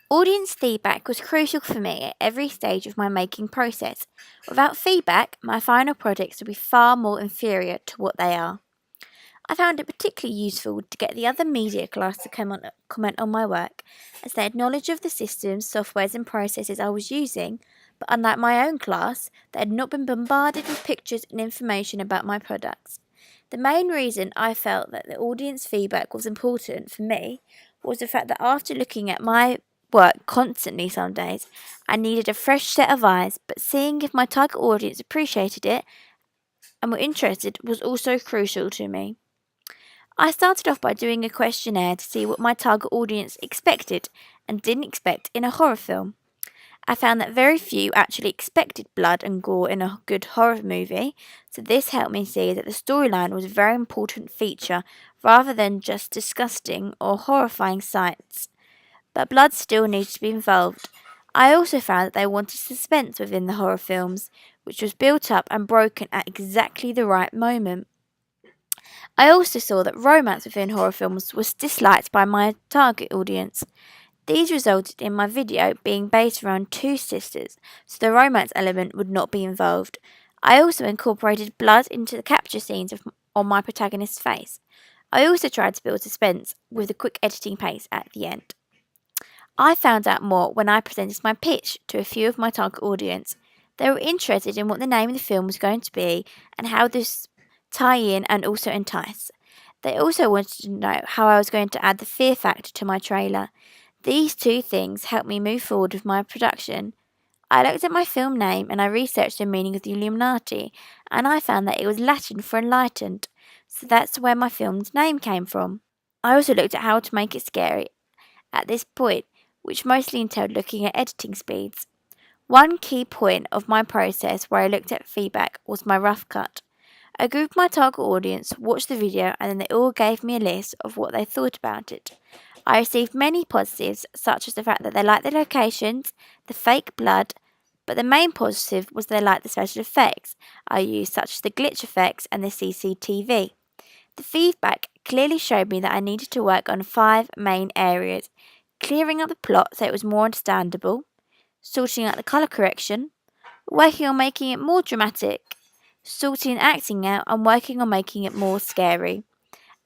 Audience feedback was crucial for me at every stage of my making process. Without feedback, my final products would be far more inferior to what they are. I found it particularly useful to get the other media class to comment on my work, as they had knowledge of the systems, softwares, and processes I was using, but unlike my own class, they had not been bombarded with pictures and information about my products. The main reason I felt that the audience feedback was important for me was the fact that after looking at my work constantly some days, I needed a fresh set of eyes, but seeing if my target audience appreciated it and were interested was also crucial to me. I started off by doing a questionnaire to see what my target audience expected and didn't expect in a horror film. I found that very few actually expected blood and gore in a good horror movie, so this helped me see that the storyline was a very important feature rather than just disgusting or horrifying sights. But blood still needed to be involved. I also found that they wanted suspense within the horror films, which was built up and broken at exactly the right moment. I also saw that romance within horror films was disliked by my target audience. These resulted in my video being based around two sisters, so the romance element would not be involved. I also incorporated blood into the capture scenes on my protagonist's face. I also tried to build suspense with a quick editing pace at the end. I found out more when I presented my pitch to a few of my target audience. They were interested in what the name of the film was going to be and how this tie in and also entice. They also wanted to know how I was going to add the fear factor to my trailer. These two things helped me move forward with my production. I looked at my film name and I researched the meaning of the Illuminati, and I found that it was Latin for enlightened, so that's where my film's name came from. I also looked at how to make it scary at this point, which mostly entailed looking at editing speeds. One key point of my process where I looked at feedback was my rough cut. A group of my target audience watched the video and then they all gave me a list of what they thought about it. I received many positives, such as the fact that they liked the locations, the fake blood, but the main positive was they liked the special effects I used, such as the glitch effects and the CCTV. The feedback clearly showed me that I needed to work on 5 main areas: clearing up the plot so it was more understandable, sorting out the colour correction, working on making it more dramatic, sorting acting out, and working on making it more scary.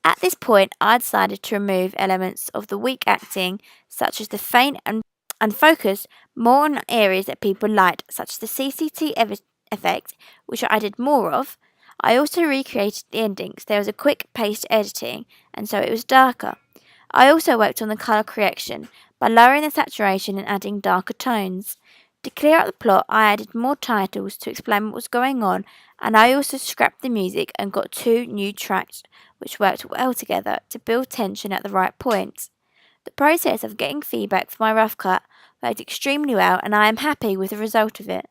At this point, I decided to remove elements of the weak acting, such as the faint and focus more on areas that people liked, such as the effect, which I did more of. I also recreated the endings. There was a quick paced editing, and so it was darker. I also worked on the colour correction by lowering the saturation and adding darker tones. To clear up the plot, I added more titles to explain what was going on, and I also scrapped the music and got 2 new tracks which worked well together to build tension at the right points. The process of getting feedback for my rough cut worked extremely well, and I am happy with the result of it.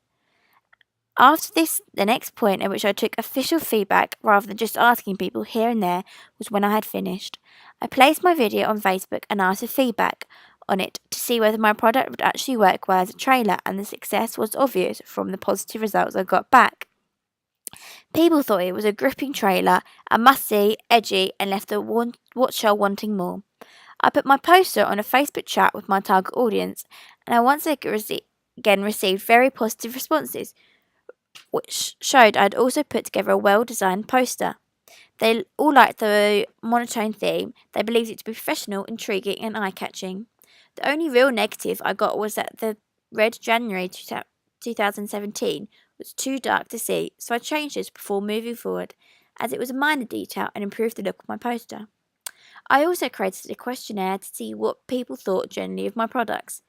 After this, the next point at which I took official feedback rather than just asking people here and there was when I had finished. I placed my video on Facebook and asked for feedback on it to see whether my product would actually work well as a trailer, and the success was obvious from the positive results I got back. People thought it was a gripping trailer, a must-see, edgy, and left the watcher wanting more. I put my poster on a Facebook chat with my target audience, and I once again received very positive responses, which showed I'd also put together a well-designed poster. They all liked the monotone theme. They believed it to be professional, intriguing, and eye-catching. The only real negative I got was that the Red January 2017 was too dark to see, so I changed this before moving forward, as it was a minor detail and improved the look of my poster. I also created a questionnaire to see what people thought generally of my products.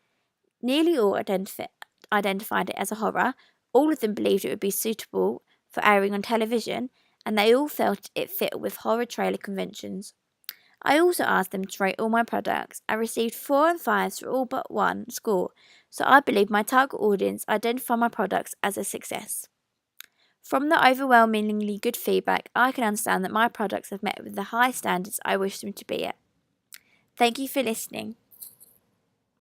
Nearly all identified it as a horror, all of them believed it would be suitable for airing on television, and they all felt it fit with horror trailer conventions. I also asked them to rate all my products. I received 4 and 5s for all but one score, so I believe my target audience identified my products as a success. From the overwhelmingly good feedback, I can understand that my products have met with the high standards I wish them to be at. Thank you for listening.